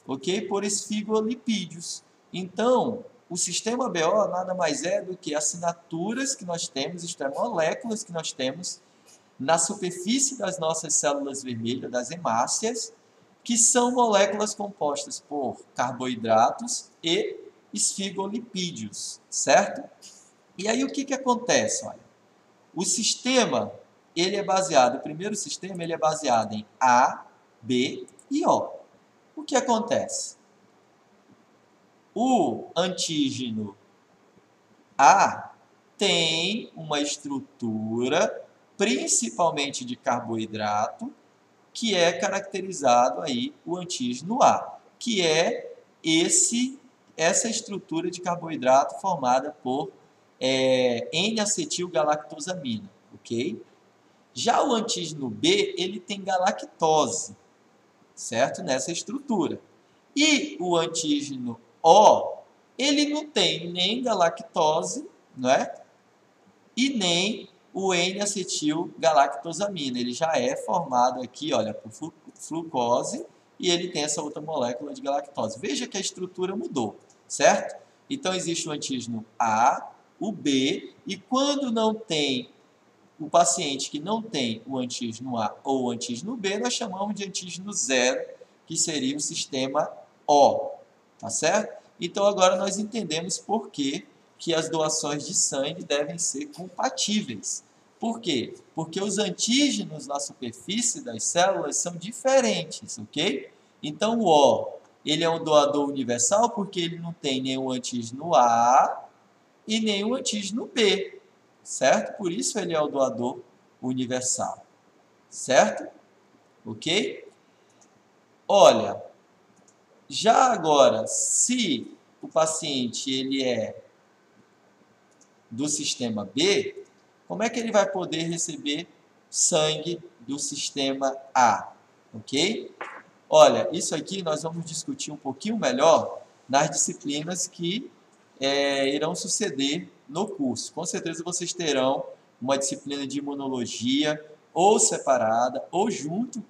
Ok? Por esfigolipídios. Então, o sistema BO nada mais é do que assinaturas que nós temos, isto é, moléculas que nós temos na superfície das nossas células vermelhas, das hemácias, que são moléculas compostas por carboidratos e esfigolipídios, certo? E aí o que acontece? Olha, o sistema, ele é baseado, o primeiro sistema, ele é baseado em A, B e O. O que acontece? O antígeno A tem uma estrutura principalmente de carboidrato, que é caracterizado aí o antígeno A, que é essa estrutura de carboidrato formada por N-acetilgalactosamina, ok? Já o antígeno B, ele tem galactose, certo? Nessa estrutura. E o antígeno O, ele não tem nem galactose, não é? E nem o N-acetilgalactosamina. Ele já é formado aqui, olha, por glucose, e ele tem essa outra molécula de galactose. Veja que a estrutura mudou, certo? Então, existe o antígeno A, o B, e quando não tem o paciente que não tem o antígeno A ou o antígeno B, nós chamamos de antígeno zero, que seria o sistema O, tá certo? Então, agora nós entendemos por que as doações de sangue devem ser compatíveis. Por quê? Porque os antígenos na superfície das células são diferentes, ok? Então, o O, ele é um doador universal porque ele não tem nenhum antígeno A e nenhum antígeno B, certo? Por isso ele é o doador universal, certo? Ok? Olha, já agora, se o paciente ele é do sistema B, como é que ele vai poder receber sangue do sistema A? Ok? Olha, isso aqui nós vamos discutir um pouquinho melhor nas disciplinas que irão suceder no curso. Com certeza vocês terão uma disciplina de imunologia ou separada ou junto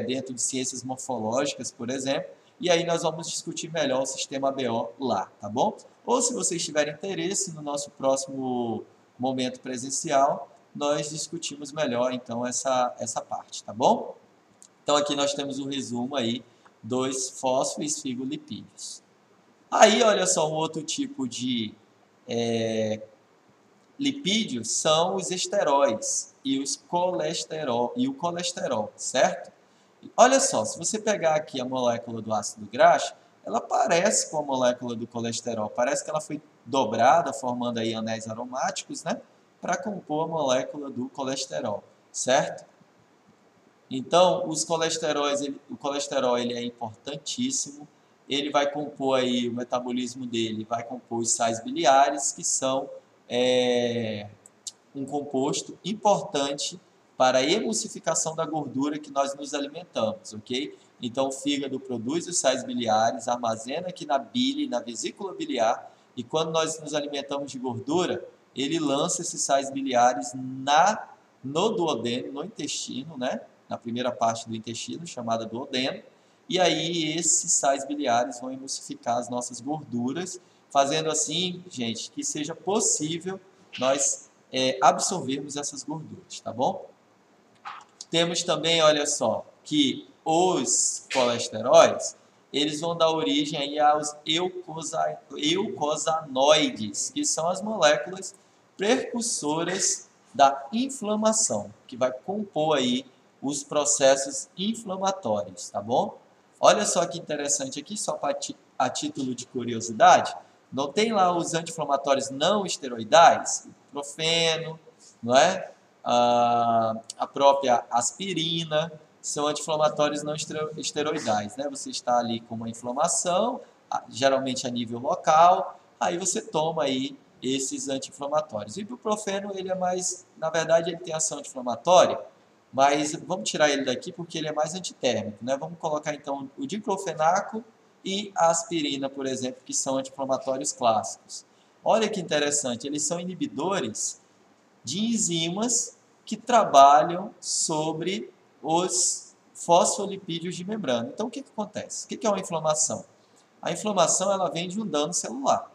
dentro de ciências morfológicas, por exemplo, e aí nós vamos discutir melhor o sistema BO lá, tá bom? Ou se vocês tiverem interesse, no nosso próximo momento presencial, nós discutimos melhor então essa parte, tá bom? Então aqui nós temos um resumo aí dos fosfoesfigolipídios. Aí, olha só, um outro tipo de lipídios são os esteróis e o colesterol, certo? Olha só, se você pegar aqui a molécula do ácido graxo, ela parece com a molécula do colesterol. Parece que ela foi dobrada, formando aí anéis aromáticos, né? Para compor a molécula do colesterol, certo? Então, o colesterol ele é importantíssimo. ele vai compor aí, o metabolismo dele vai compor os sais biliares, que são um composto importante para a emulsificação da gordura que nós nos alimentamos, ok? Então, o fígado produz os sais biliares, armazena aqui na bile, na vesícula biliar, e quando nós nos alimentamos de gordura, ele lança esses sais biliares no duodeno, no intestino, né? Na primeira parte do intestino, chamada duodeno, e aí esses sais biliares vão emulsificar as nossas gorduras, fazendo assim, gente, que seja possível nós absorvermos essas gorduras, tá bom? Temos também, olha só, que os colesteróis, eles vão dar origem aí aos eucosanoides, que são as moléculas precursoras da inflamação, que vai compor aí os processos inflamatórios, tá bom? Olha só que interessante aqui, só a título de curiosidade, não tem lá os anti-inflamatórios não esteroidais? Ibuprofeno, não é? A própria aspirina, são anti-inflamatórios não esteroidais, né? Você está ali com uma inflamação, geralmente a nível local, aí você toma aí esses anti-inflamatórios. O ibuprofeno, ele é mais, na verdade, ele tem ação anti-inflamatória, mas vamos tirar ele daqui porque ele é mais antitérmico, né? Vamos colocar então o diclofenaco e a aspirina, por exemplo, que são anti-inflamatórios clássicos. Olha que interessante, eles são inibidores de enzimas que trabalham sobre os fosfolipídios de membrana. Então, o que acontece? O que é uma inflamação? A inflamação, ela vem de um dano celular.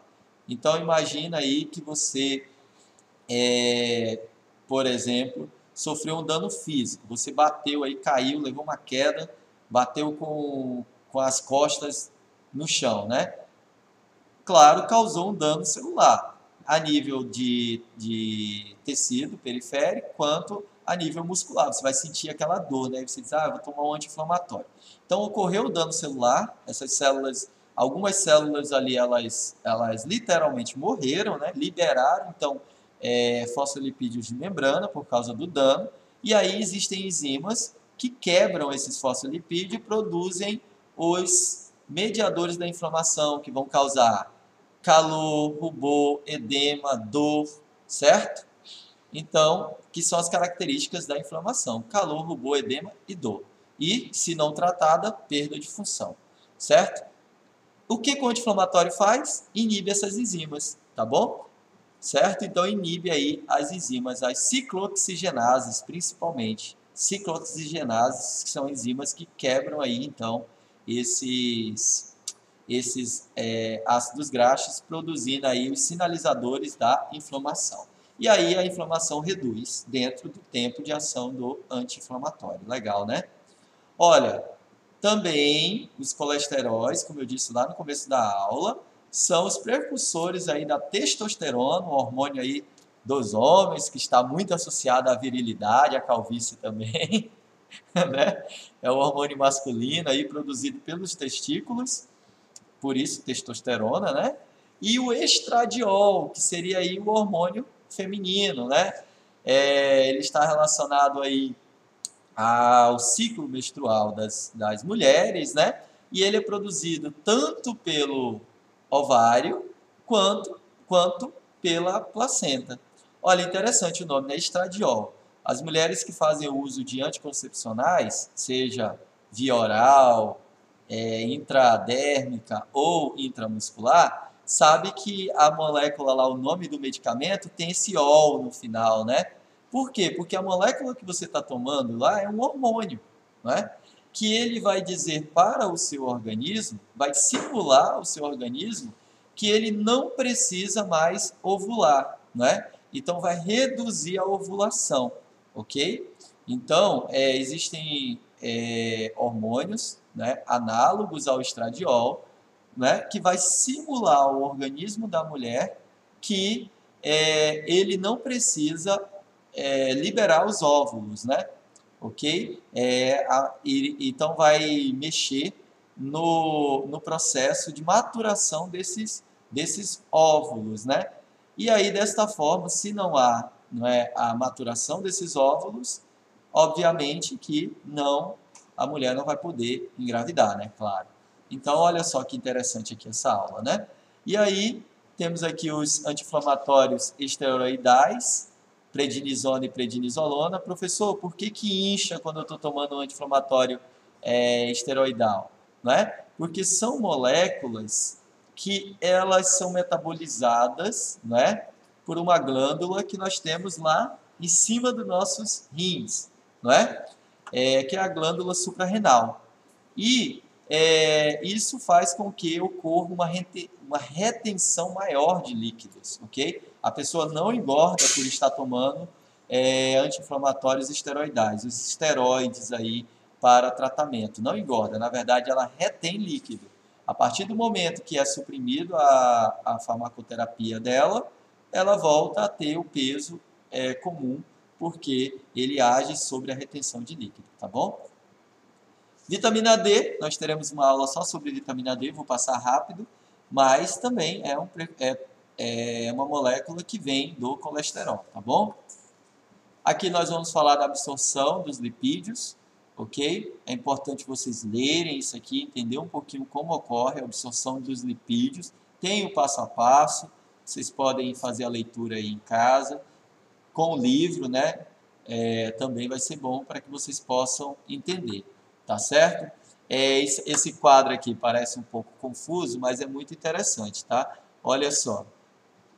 Então, imagina aí que você, por exemplo, sofreu um dano físico. Você bateu aí, caiu, levou uma queda, bateu com as costas no chão, né? Claro, causou um dano celular, a nível de tecido periférico, quanto a nível muscular. Você vai sentir aquela dor, né? Você diz, eu vou tomar um anti-inflamatório. Então, ocorreu o dano celular, essas células, algumas células ali, elas literalmente morreram, né? Liberaram, então, fosfolipídios de membrana por causa do dano, e aí existem enzimas que quebram esses fosfolipídios e produzem os mediadores da inflamação, que vão causar calor, rubor, edema, dor, certo? Então, que são as características da inflamação: calor, rubor, edema e dor. E, se não tratada, perda de função, certo? O que o anti-inflamatório faz? Inibe essas enzimas, tá bom? Certo? Então, inibe aí as enzimas, as ciclooxigenases, principalmente. Ciclooxigenases, que são enzimas que quebram aí, então, esses ácidos graxos, produzindo aí os sinalizadores da inflamação. E aí a inflamação reduz dentro do tempo de ação do anti-inflamatório. Legal, né? Olha, também os colesteróis, como eu disse lá no começo da aula, são os precursores aí da testosterona, um hormônio aí dos homens, que está muito associado à virilidade, à calvície também, né? É o hormônio masculino aí produzido pelos testículos, por isso testosterona, né? E o estradiol, que seria aí o hormônio feminino, né? Ele está relacionado aí ao ciclo menstrual das mulheres, né? E ele é produzido tanto pelo ovário quanto pela placenta. Olha, interessante o nome, né? Estradiol. As mulheres que fazem o uso de anticoncepcionais, seja via oral, intradérmica ou intramuscular, sabe que a molécula lá, o nome do medicamento, tem esse ol no final, né? Por quê? Porque a molécula que você está tomando lá é um hormônio, né? Que ele vai dizer para o seu organismo, vai simular o seu organismo que ele não precisa mais ovular, né? Então, vai reduzir a ovulação, ok? Então, existem hormônios, né, análogos ao estradiol, né, que vai simular o organismo da mulher que ele não precisa liberar os óvulos, né? Ok? Então vai mexer no processo de maturação desses óvulos, né? E aí, desta forma, se não há a maturação desses óvulos, obviamente que a mulher não vai poder engravidar, né? Claro. Então, olha só que interessante aqui essa aula, né? E aí, temos aqui os anti-inflamatórios esteroidais, prednisona e prednisolona. Professor, por que que incha quando eu estou tomando um anti-inflamatório esteroidal? Não é? Porque são moléculas que elas são metabolizadas, não é? Por uma glândula que nós temos lá em cima dos nossos rins, não é? Que é a glândula suprarrenal. E isso faz com que ocorra uma retenção maior de líquidos, ok? A pessoa não engorda por estar tomando anti-inflamatórios esteroidais, os esteroides aí para tratamento. Não engorda, na verdade ela retém líquido. A partir do momento que é suprimido a farmacoterapia dela, ela volta a ter o peso comum, porque ele age sobre a retenção de líquido, tá bom? Vitamina D, nós teremos uma aula só sobre vitamina D, vou passar rápido, mas também é uma molécula que vem do colesterol, tá bom? Aqui nós vamos falar da absorção dos lipídios, ok? É importante vocês lerem isso aqui, entender um pouquinho como ocorre a absorção dos lipídios. Tem o passo a passo, vocês podem fazer a leitura aí em casa, com o livro, né? Também vai ser bom para que vocês possam entender, tá certo? Esse quadro aqui parece um pouco confuso, mas é muito interessante, tá? Olha só,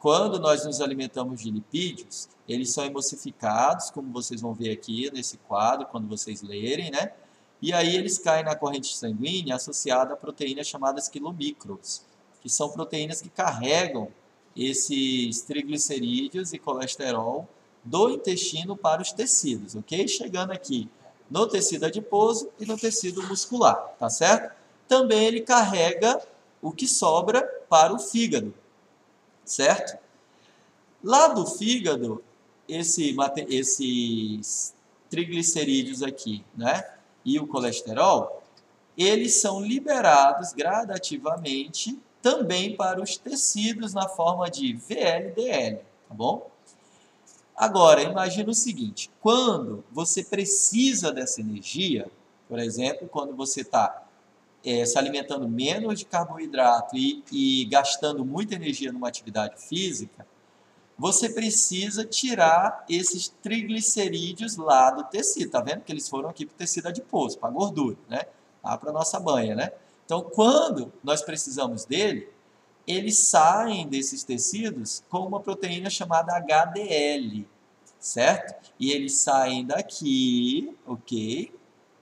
quando nós nos alimentamos de lipídios, eles são emulsificados, como vocês vão ver aqui nesse quadro, quando vocês lerem, né? E aí eles caem na corrente sanguínea associada a proteínas chamadas quilomicrons, que são proteínas que carregam esses triglicerídeos e colesterol do intestino para os tecidos, ok? Chegando aqui no tecido adiposo e no tecido muscular, tá certo? Também ele carrega o que sobra para o fígado, certo? Lá do fígado, esses triglicerídeos aqui, né? E o colesterol, eles são liberados gradativamente também para os tecidos na forma de VLDL, tá bom? Agora, imagina o seguinte, quando você precisa dessa energia, por exemplo, quando você está se alimentando menos de carboidrato e gastando muita energia numa atividade física, você precisa tirar esses triglicerídeos lá do tecido. Tá vendo que eles foram aqui para o tecido adiposo, para a gordura, né? Lá para a nossa banha, né? Então, quando nós precisamos dele, eles saem desses tecidos com uma proteína chamada HDL, certo? E eles saem daqui, ok?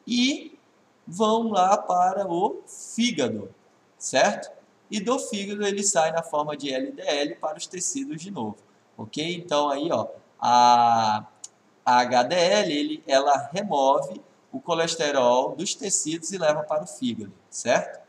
E vão lá para o fígado, certo? E do fígado ele sai na forma de LDL para os tecidos de novo, ok? Então aí, ó, a HDL ela remove o colesterol dos tecidos e leva para o fígado, certo?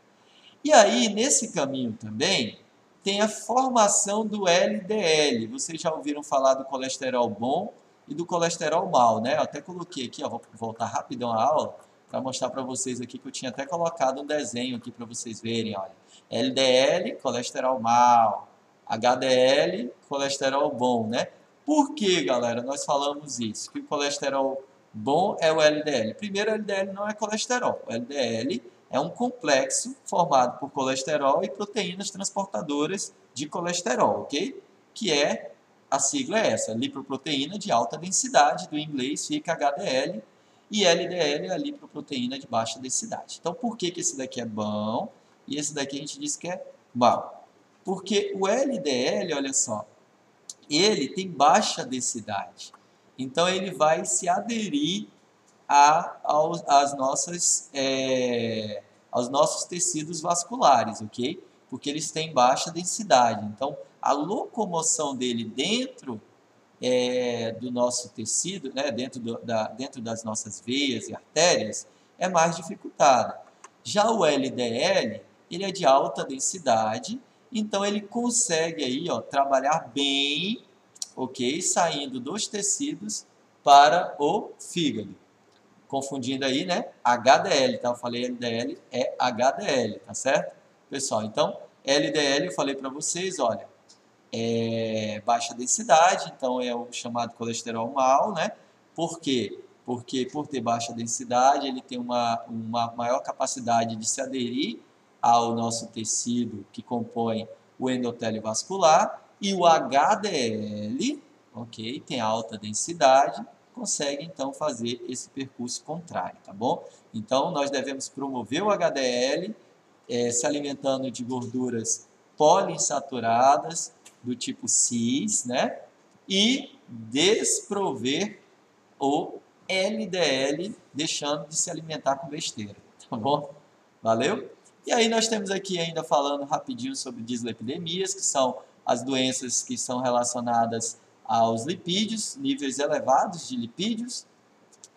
E aí, nesse caminho também, tem a formação do LDL. Vocês já ouviram falar do colesterol bom e do colesterol mau, né? Eu até coloquei aqui, ó, vou voltar rapidão à aula para mostrar para vocês aqui que eu tinha até colocado um desenho aqui para vocês verem, olha. LDL, colesterol mau. HDL, colesterol bom, né? Por que, galera, nós falamos isso? Que o colesterol bom é o LDL. Primeiro, o LDL não é colesterol. O LDL é um complexo formado por colesterol e proteínas transportadoras de colesterol, ok? Que é, a sigla é essa, lipoproteína de alta densidade, do inglês fica HDL, e LDL é a lipoproteína de baixa densidade. Então, por que esse daqui é bom e esse daqui a gente diz que é mau? Porque o LDL, olha só, ele tem baixa densidade. Então, ele vai se aderir aos nossos tecidos vasculares, ok? Porque eles têm baixa densidade. Então, a locomoção dele dentro do nosso tecido, né, dentro das nossas veias e artérias, é mais dificultada. Já o LDL, ele é de alta densidade, então ele consegue aí, ó, trabalhar bem, ok? Saindo dos tecidos para o fígado. Confundindo aí, né? HDL, tá? Eu falei LDL, é HDL, tá certo? Pessoal, então, LDL eu falei para vocês, olha, é baixa densidade, então é o chamado colesterol mau, né? Por quê? Porque por ter baixa densidade, ele tem uma maior capacidade de se aderir ao nosso tecido que compõe o endotélio vascular, e o HDL, ok, tem alta densidade, consegue então fazer esse percurso contrário, tá bom? Então nós devemos promover o HDL, se alimentando de gorduras poliinsaturadas do tipo cis, né? E desprover o LDL, deixando de se alimentar com besteira, tá bom? Valeu? E aí nós temos aqui ainda falando rapidinho sobre dislipidemias, que são as doenças que são relacionadas aos lipídios, níveis elevados de lipídios.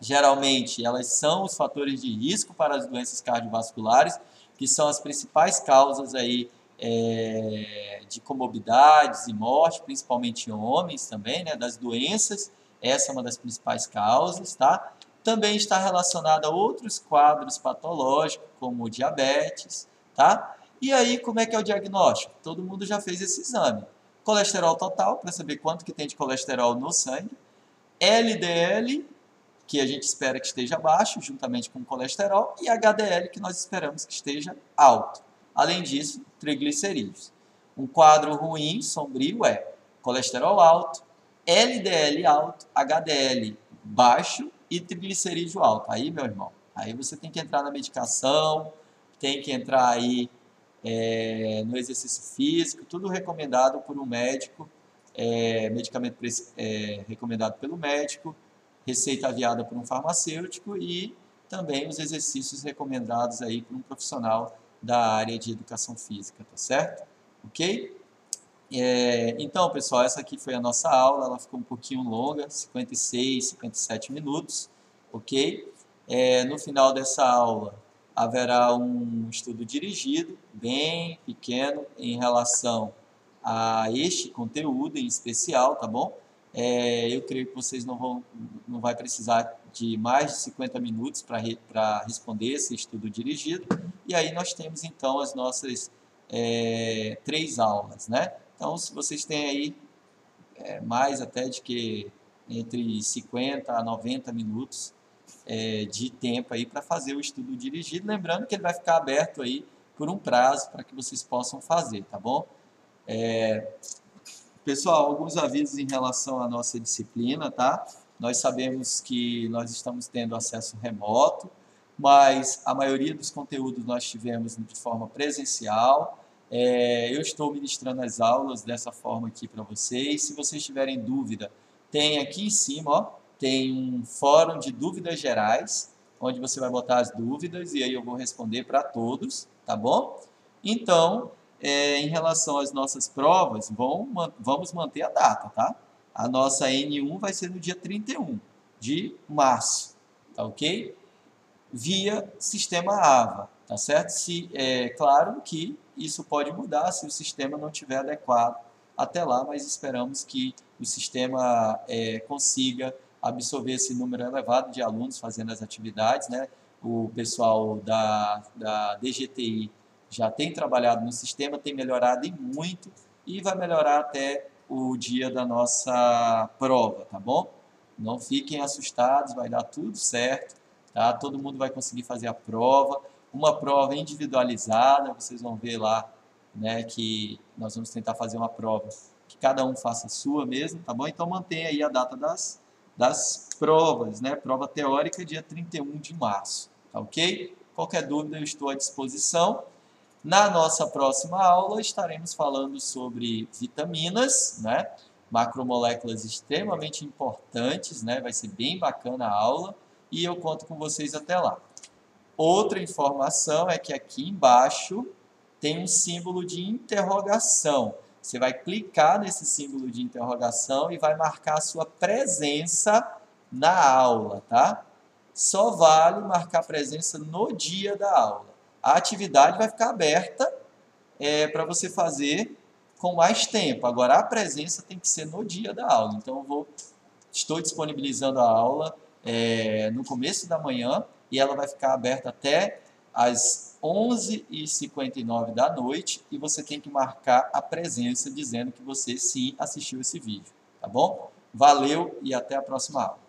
Geralmente, elas são os fatores de risco para as doenças cardiovasculares, que são as principais causas aí, de comorbidades e morte, principalmente em homens também, né, das doenças. Essa é uma das principais causas, tá? Também está relacionada a outros quadros patológicos, como diabetes, tá? E aí, como é que é o diagnóstico? Todo mundo já fez esse exame. Colesterol total, para saber quanto que tem de colesterol no sangue. LDL, que a gente espera que esteja baixo, juntamente com o colesterol, e HDL, que nós esperamos que esteja alto. Além disso, triglicerídeos. Um quadro ruim, sombrio, é colesterol alto, LDL alto, HDL baixo e triglicerídeo alto. Aí, meu irmão, aí você tem que entrar na medicação, tem que entrar aí no exercício físico, tudo recomendado por um médico, medicamento recomendado pelo médico, receita aviada por um farmacêutico e também os exercícios recomendados aí por um profissional da área de educação física, tá certo? Ok? Então, pessoal, essa aqui foi a nossa aula, ela ficou um pouquinho longa, 56, 57 minutos, ok? No final dessa aula, haverá um estudo dirigido, bem pequeno, em relação a este conteúdo em especial, tá bom? Eu creio que vocês não vai precisar de mais de 50 minutos para responder esse estudo dirigido. E aí nós temos, então, as nossas 3 aulas, né? Então, se vocês têm aí mais até de que entre 50 a 90 minutos de tempo aí para fazer o estudo dirigido, lembrando que ele vai ficar aberto aí por um prazo para que vocês possam fazer, tá bom? Pessoal, alguns avisos em relação à nossa disciplina, tá? Nós sabemos que nós estamos tendo acesso remoto, mas a maioria dos conteúdos nós tivemos de forma presencial. Eu estou ministrando as aulas dessa forma aqui para vocês. Se vocês tiverem dúvida, tem aqui em cima, ó, tem um fórum de dúvidas gerais, onde você vai botar as dúvidas e aí eu vou responder para todos, tá bom? Então, em relação às nossas provas, vamos manter a data, tá? A nossa N1 vai ser no dia 31 de março, tá ok? Via sistema AVA, tá certo? Claro que isso pode mudar se o sistema não estiver adequado até lá, mas esperamos que o sistema consiga absorver esse número elevado de alunos fazendo as atividades, né? O pessoal da DGTI já tem trabalhado no sistema, tem melhorado e muito, e vai melhorar até o dia da nossa prova, tá bom? Não fiquem assustados, vai dar tudo certo, tá? Todo mundo vai conseguir fazer a prova, uma prova individualizada, vocês vão ver lá, né, que nós vamos tentar fazer uma prova que cada um faça a sua mesmo, tá bom? Então mantenha aí a data das provas, né? Prova teórica dia 31 de março, tá ok? Qualquer dúvida eu estou à disposição. Na nossa próxima aula estaremos falando sobre vitaminas, né? Macromoléculas extremamente importantes, né? Vai ser bem bacana a aula e eu conto com vocês até lá. Outra informação é que aqui embaixo tem um símbolo de interrogação. Você vai clicar nesse símbolo de interrogação e vai marcar a sua presença na aula, tá? Só vale marcar presença no dia da aula. A atividade vai ficar aberta para você fazer com mais tempo. Agora, a presença tem que ser no dia da aula. Então, estou disponibilizando a aula no começo da manhã e ela vai ficar aberta até às 11h59 da noite e você tem que marcar a presença dizendo que você sim assistiu esse vídeo, tá bom? Valeu e até a próxima aula.